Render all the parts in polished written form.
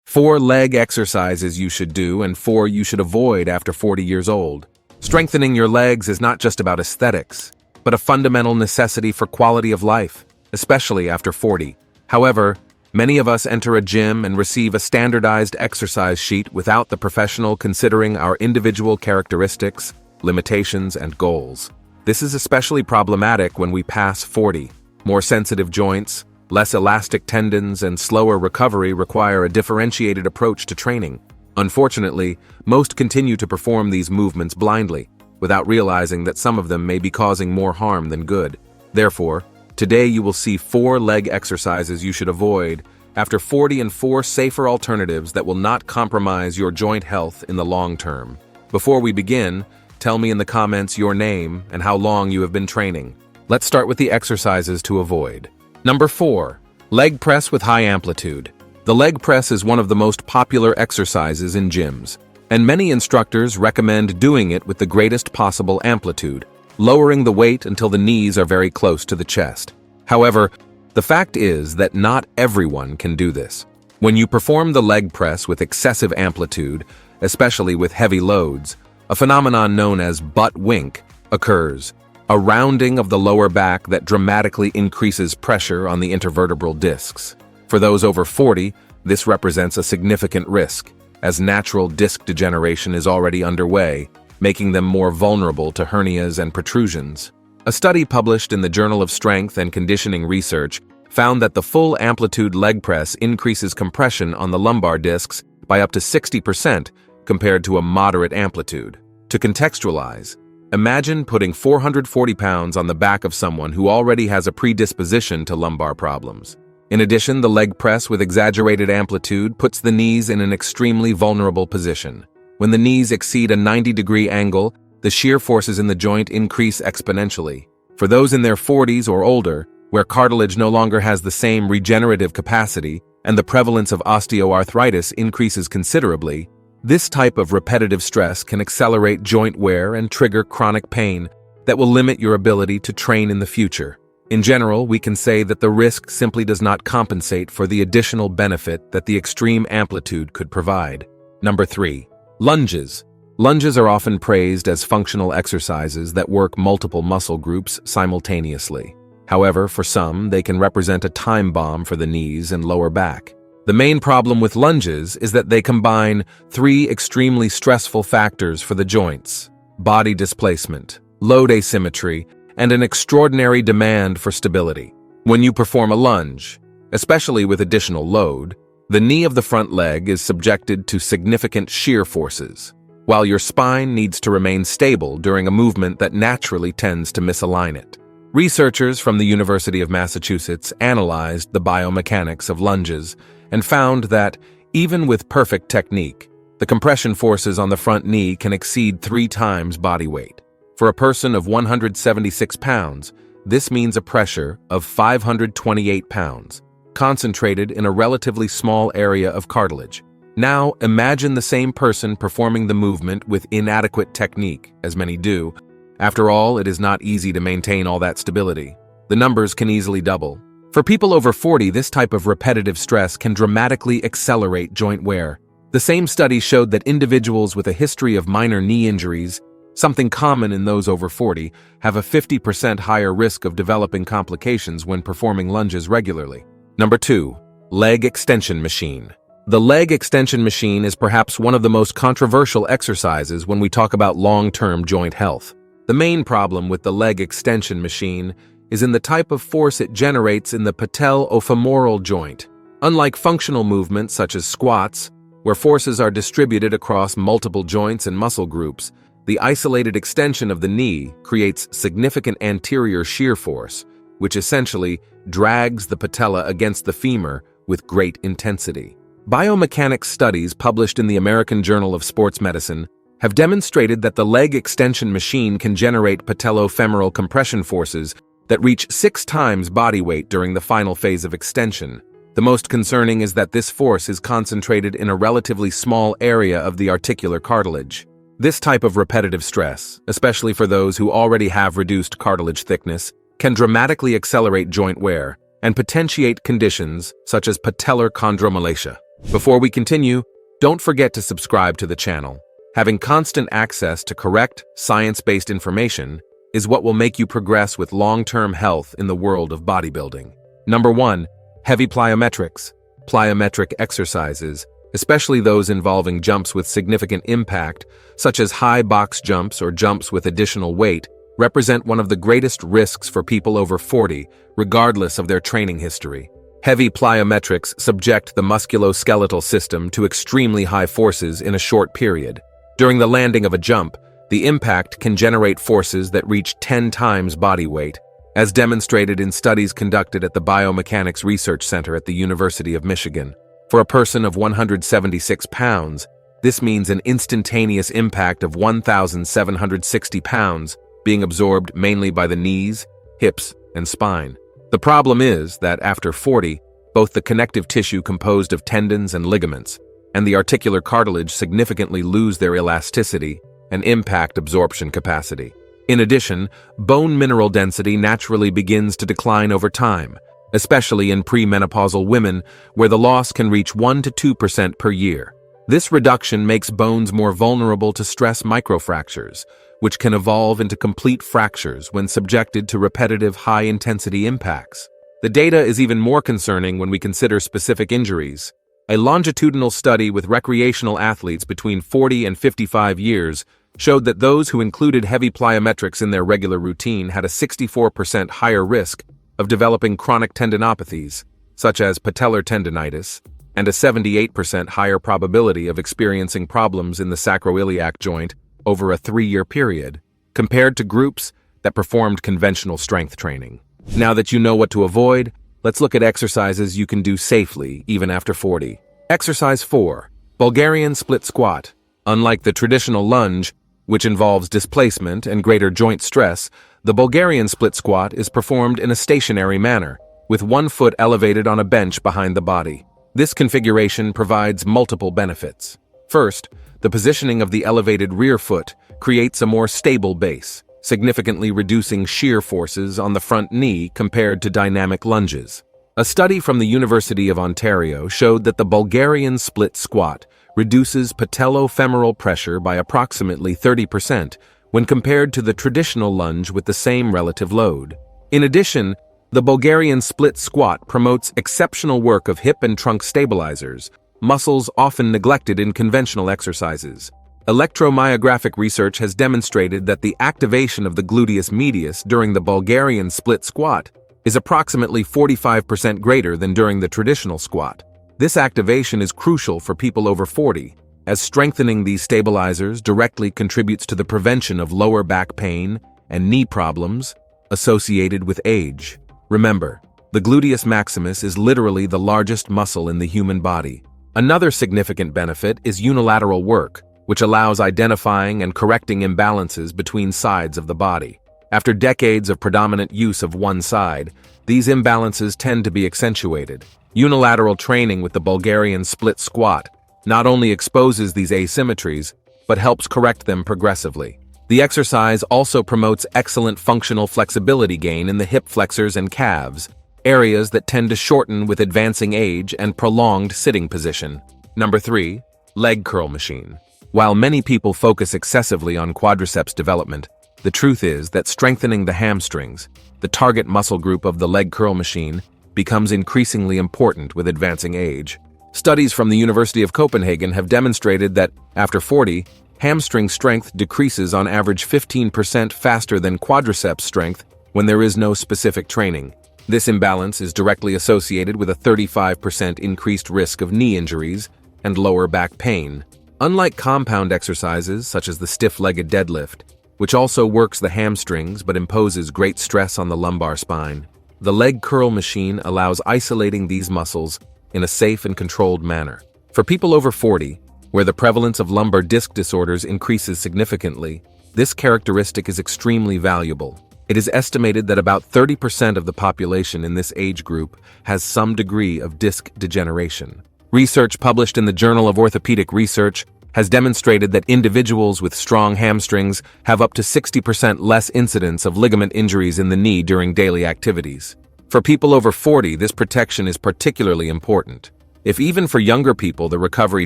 4 leg exercises you should do and 4 you should avoid after 40 years old. Strengthening your legs is not just about aesthetics, but a fundamental necessity for quality of life, especially after 40. However, many of us enter a gym and receive a standardized exercise sheet without the professional considering our individual characteristics, limitations, and goals. This is especially problematic when we pass 40. More sensitive joints, less elastic tendons, and slower recovery require a differentiated approach to training. Unfortunately, most continue to perform these movements blindly, without realizing that some of them may be causing more harm than good. Therefore, today you will see 4 leg exercises you should avoid after 40 and 4 safer alternatives that will not compromise your joint health in the long term. Before we begin, tell me in the comments your name and how long you have been training. Let's start with the exercises to avoid. Number 4. Leg press with high amplitude. The leg press is one of the most popular exercises in gyms, and many instructors recommend doing it with the greatest possible amplitude, lowering the weight until the knees are very close to the chest. However, the fact is that not everyone can do this. When you perform the leg press with excessive amplitude, especially with heavy loads, a phenomenon known as butt wink occurs, a rounding of the lower back that dramatically increases pressure on the intervertebral discs. For those over 40, this represents a significant risk, as natural disc degeneration is already underway, making them more vulnerable to hernias and protrusions. A study published in the Journal of Strength and Conditioning Research found that the full amplitude leg press increases compression on the lumbar discs by up to 60% compared to a moderate amplitude. To contextualize, imagine putting 440 pounds on the back of someone who already has a predisposition to lumbar problems. In addition, the leg press with exaggerated amplitude puts the knees in an extremely vulnerable position. When the knees exceed a 90-degree angle, the shear forces in the joint increase exponentially. For those in their 40s or older, where cartilage no longer has the same regenerative capacity and the prevalence of osteoarthritis increases considerably, this type of repetitive stress can accelerate joint wear and trigger chronic pain that will limit your ability to train in the future. In general, we can say that the risk simply does not compensate for the additional benefit that the extreme amplitude could provide. Number 3. Lunges. Lunges are often praised as functional exercises that work multiple muscle groups simultaneously. However, for some, they can represent a time bomb for the knees and lower back. The main problem with lunges is that they combine 3 extremely stressful factors for the joints: body displacement, load asymmetry, and an extraordinary demand for stability. When you perform a lunge, especially with additional load, the knee of the front leg is subjected to significant shear forces, while your spine needs to remain stable during a movement that naturally tends to misalign it. Researchers from the University of Massachusetts analyzed the biomechanics of lunges and found that, even with perfect technique, the compression forces on the front knee can exceed 3 times body weight. For a person of 176 pounds, this means a pressure of 528 pounds, concentrated in a relatively small area of cartilage. Now, imagine the same person performing the movement with inadequate technique, as many do. After all, it is not easy to maintain all that stability. The numbers can easily double. For people over 40, this type of repetitive stress can dramatically accelerate joint wear. The same study showed that individuals with a history of minor knee injuries, something common in those over 40, have a 50% higher risk of developing complications when performing lunges regularly. Number 2. Leg extension machine. The leg extension machine is perhaps one of the most controversial exercises when we talk about long-term joint health. The main problem with the leg extension machine is in the type of force it generates in the patellofemoral joint. Unlike functional movements such as squats, where forces are distributed across multiple joints and muscle groups, the isolated extension of the knee creates significant anterior shear force, which essentially drags the patella against the femur with great intensity. Biomechanics studies published in the American Journal of Sports Medicine have demonstrated that the leg extension machine can generate patellofemoral compression forces that reach 6 times body weight during the final phase of extension. The most concerning is that this force is concentrated in a relatively small area of the articular cartilage. This type of repetitive stress, especially for those who already have reduced cartilage thickness, can dramatically accelerate joint wear and potentiate conditions such as patellar chondromalacia. Before we continue, don't forget to subscribe to the channel. Having constant access to correct, science-based information is what will make you progress with long-term health in the world of bodybuilding. Number 1. Heavy plyometrics. Plyometric exercises, especially those involving jumps with significant impact, such as high box jumps or jumps with additional weight, represent one of the greatest risks for people over 40, regardless of their training history. Heavy plyometrics subject the musculoskeletal system to extremely high forces in a short period. During the landing of a jump, the impact can generate forces that reach 10 times body weight, as demonstrated in studies conducted at the Biomechanics Research Center at the University of Michigan. For a person of 176 pounds, this means an instantaneous impact of 1,760 pounds being absorbed mainly by the knees, hips, and spine. The problem is that after 40, both the connective tissue composed of tendons and ligaments and the articular cartilage significantly lose their elasticity and impact absorption capacity. In addition, bone mineral density naturally begins to decline over time, especially in premenopausal women, where the loss can reach 1 to 2% per year. This reduction makes bones more vulnerable to stress microfractures, which can evolve into complete fractures when subjected to repetitive high-intensity impacts. The data is even more concerning when we consider specific injuries. A longitudinal study with recreational athletes between 40 and 55 years showed that those who included heavy plyometrics in their regular routine had a 64% higher risk of developing chronic tendinopathies, such as patellar tendinitis, and a 78% higher probability of experiencing problems in the sacroiliac joint over a 3-year period, compared to groups that performed conventional strength training. Now that you know what to avoid, let's look at exercises you can do safely even after 40. Exercise 4. Bulgarian split squat. Unlike the traditional lunge, which involves displacement and greater joint stress, the Bulgarian split squat is performed in a stationary manner, with one foot elevated on a bench behind the body. This configuration provides multiple benefits. First, the positioning of the elevated rear foot creates a more stable base, significantly reducing shear forces on the front knee compared to dynamic lunges. A study from the University of Ontario showed that the Bulgarian split squat reduces patellofemoral pressure by approximately 30% when compared to the traditional lunge with the same relative load. In addition, the Bulgarian split squat promotes exceptional work of hip and trunk stabilizers, muscles often neglected in conventional exercises. Electromyographic research has demonstrated that the activation of the gluteus medius during the Bulgarian split squat is approximately 45% greater than during the traditional squat. This activation is crucial for people over 40, as strengthening these stabilizers directly contributes to the prevention of lower back pain and knee problems associated with age. Remember, the gluteus maximus is literally the largest muscle in the human body. Another significant benefit is unilateral work, which allows identifying and correcting imbalances between sides of the body. After decades of predominant use of one side, these imbalances tend to be accentuated. Unilateral training with the Bulgarian split squat not only exposes these asymmetries, but helps correct them progressively. The exercise also promotes excellent functional flexibility gain in the hip flexors and calves, areas that tend to shorten with advancing age and prolonged sitting position. Number 3. Leg curl machine. While many people focus excessively on quadriceps development, the truth is that strengthening the hamstrings, the target muscle group of the leg curl machine, becomes increasingly important with advancing age. Studies from the University of Copenhagen have demonstrated that, after 40, hamstring strength decreases on average 15% faster than quadriceps strength when there is no specific training. This imbalance is directly associated with a 35% increased risk of knee injuries and lower back pain. Unlike compound exercises such as the stiff-legged deadlift, which also works the hamstrings but imposes great stress on the lumbar spine, the leg curl machine allows isolating these muscles in a safe and controlled manner. For people over 40, where the prevalence of lumbar disc disorders increases significantly, this characteristic is extremely valuable. It is estimated that about 30% of the population in this age group has some degree of disc degeneration. Research published in the Journal of Orthopedic Research has demonstrated that individuals with strong hamstrings have up to 60% less incidence of ligament injuries in the knee during daily activities. For people over 40, this protection is particularly important. If even for younger people the recovery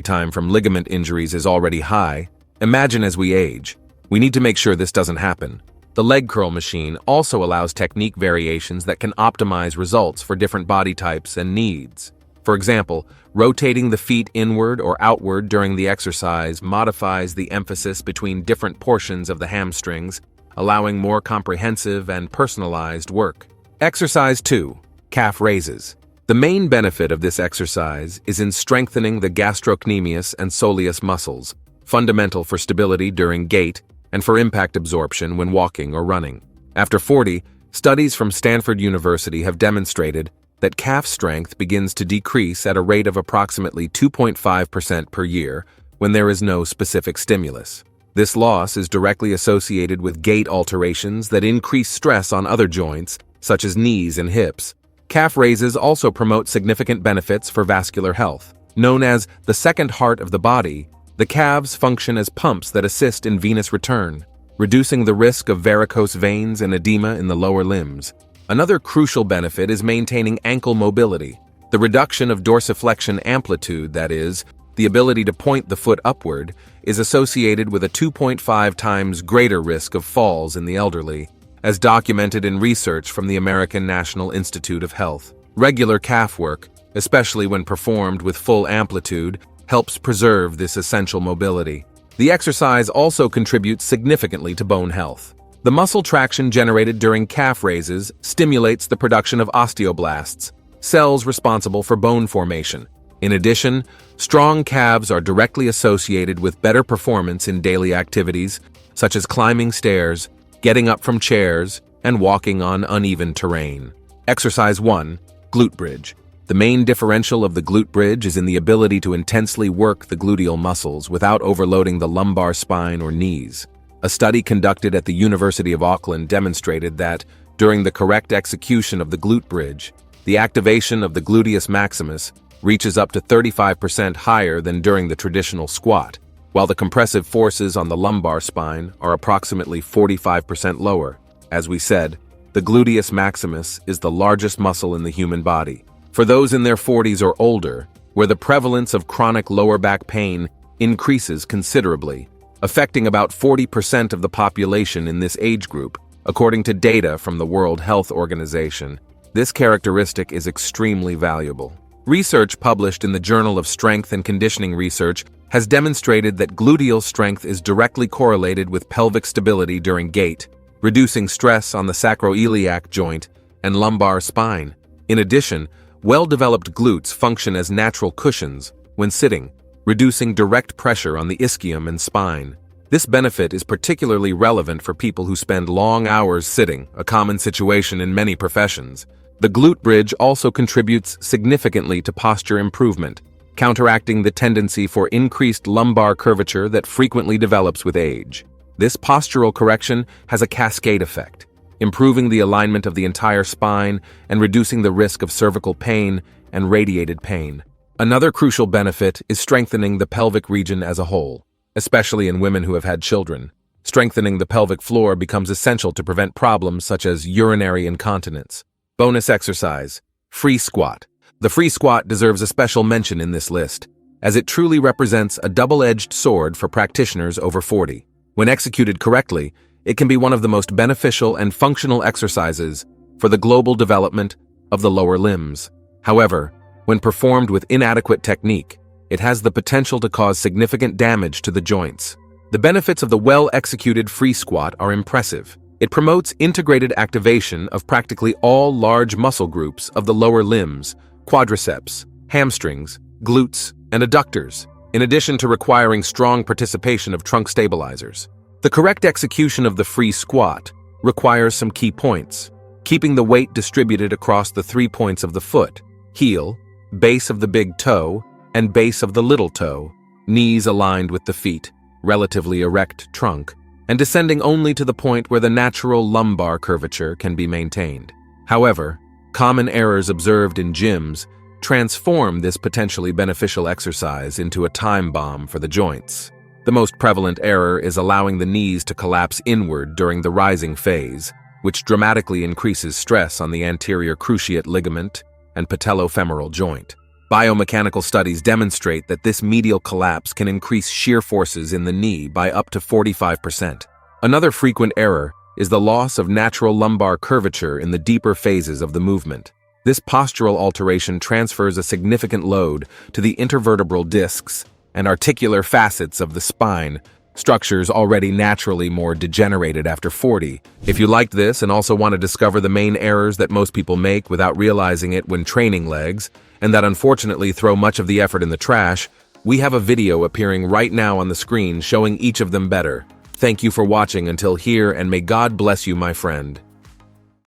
time from ligament injuries is already high, imagine as we age. We need to make sure this doesn't happen. The leg curl machine also allows technique variations that can optimize results for different body types and needs. For example, rotating the feet inward or outward during the exercise modifies the emphasis between different portions of the hamstrings, allowing more comprehensive and personalized work. Exercise 2. Calf raises. The main benefit of this exercise is in strengthening the gastrocnemius and soleus muscles, fundamental for stability during gait and for impact absorption when walking or running. After 40, studies from Stanford University have demonstrated that calf strength begins to decrease at a rate of approximately 2.5% per year when there is no specific stimulus. This loss is directly associated with gait alterations that increase stress on other joints, such as knees and hips. Calf raises also promote significant benefits for vascular health. Known as the second heart of the body, the calves function as pumps that assist in venous return, reducing the risk of varicose veins and edema in the lower limbs. Another crucial benefit is maintaining ankle mobility. The reduction of dorsiflexion amplitude, that is, the ability to point the foot upward, is associated with a 2.5 times greater risk of falls in the elderly, as documented in research from the American National Institute of Health. Regular calf work, especially when performed with full amplitude, helps preserve this essential mobility. The exercise also contributes significantly to bone health. The muscle traction generated during calf raises stimulates the production of osteoblasts, cells responsible for bone formation. In addition, strong calves are directly associated with better performance in daily activities, such as climbing stairs, getting up from chairs, and walking on uneven terrain. Exercise 1. Glute bridge. The main differential of the glute bridge is in the ability to intensely work the gluteal muscles without overloading the lumbar spine or knees. A study conducted at the University of Auckland demonstrated that, during the correct execution of the glute bridge, the activation of the gluteus maximus reaches up to 35% higher than during the traditional squat, while the compressive forces on the lumbar spine are approximately 45% lower. As we said, the gluteus maximus is the largest muscle in the human body. For those in their 40s or older, where the prevalence of chronic lower back pain increases considerably, affecting about 40% of the population in this age group, according to data from the World Health Organization, this characteristic is extremely valuable. Research published in the Journal of Strength and Conditioning Research has demonstrated that gluteal strength is directly correlated with pelvic stability during gait, reducing stress on the sacroiliac joint and lumbar spine. In addition, well-developed glutes function as natural cushions when sitting, reducing direct pressure on the ischium and spine. This benefit is particularly relevant for people who spend long hours sitting, a common situation in many professions. The glute bridge also contributes significantly to posture improvement, counteracting the tendency for increased lumbar curvature that frequently develops with age. This postural correction has a cascade effect, improving the alignment of the entire spine and reducing the risk of cervical pain and radiated pain. Another crucial benefit is strengthening the pelvic region as a whole, especially in women who have had children. Strengthening the pelvic floor becomes essential to prevent problems such as urinary incontinence. Bonus exercise: free squat. The free squat deserves a special mention in this list, as it truly represents a double-edged sword for practitioners over 40. When executed correctly, it can be one of the most beneficial and functional exercises for the global development of the lower limbs. However, when performed with inadequate technique, it has the potential to cause significant damage to the joints. The benefits of the well-executed free squat are impressive. It promotes integrated activation of practically all large muscle groups of the lower limbs, quadriceps, hamstrings, glutes, and adductors, in addition to requiring strong participation of trunk stabilizers. The correct execution of the free squat requires some key points: keeping the weight distributed across the 3 points of the foot, heel, base of the big toe, and base of the little toe, knees aligned with the feet, relatively erect trunk, and descending only to the point where the natural lumbar curvature can be maintained. However, common errors observed in gyms transform this potentially beneficial exercise into a time bomb for the joints. The most prevalent error is allowing the knees to collapse inward during the rising phase, which dramatically increases stress on the anterior cruciate ligament and patellofemoral joint. Biomechanical studies demonstrate that this medial collapse can increase shear forces in the knee by up to 45%. Another frequent error is the loss of natural lumbar curvature in the deeper phases of the movement. This postural alteration transfers a significant load to the intervertebral discs and articular facets of the spine, structures already naturally more degenerated after 40. If you liked this and also want to discover the main errors that most people make without realizing it when training legs, and that unfortunately throw much of the effort in the trash, we have a video appearing right now on the screen showing each of them better. Thank you for watching until here, and may God bless you, my friend.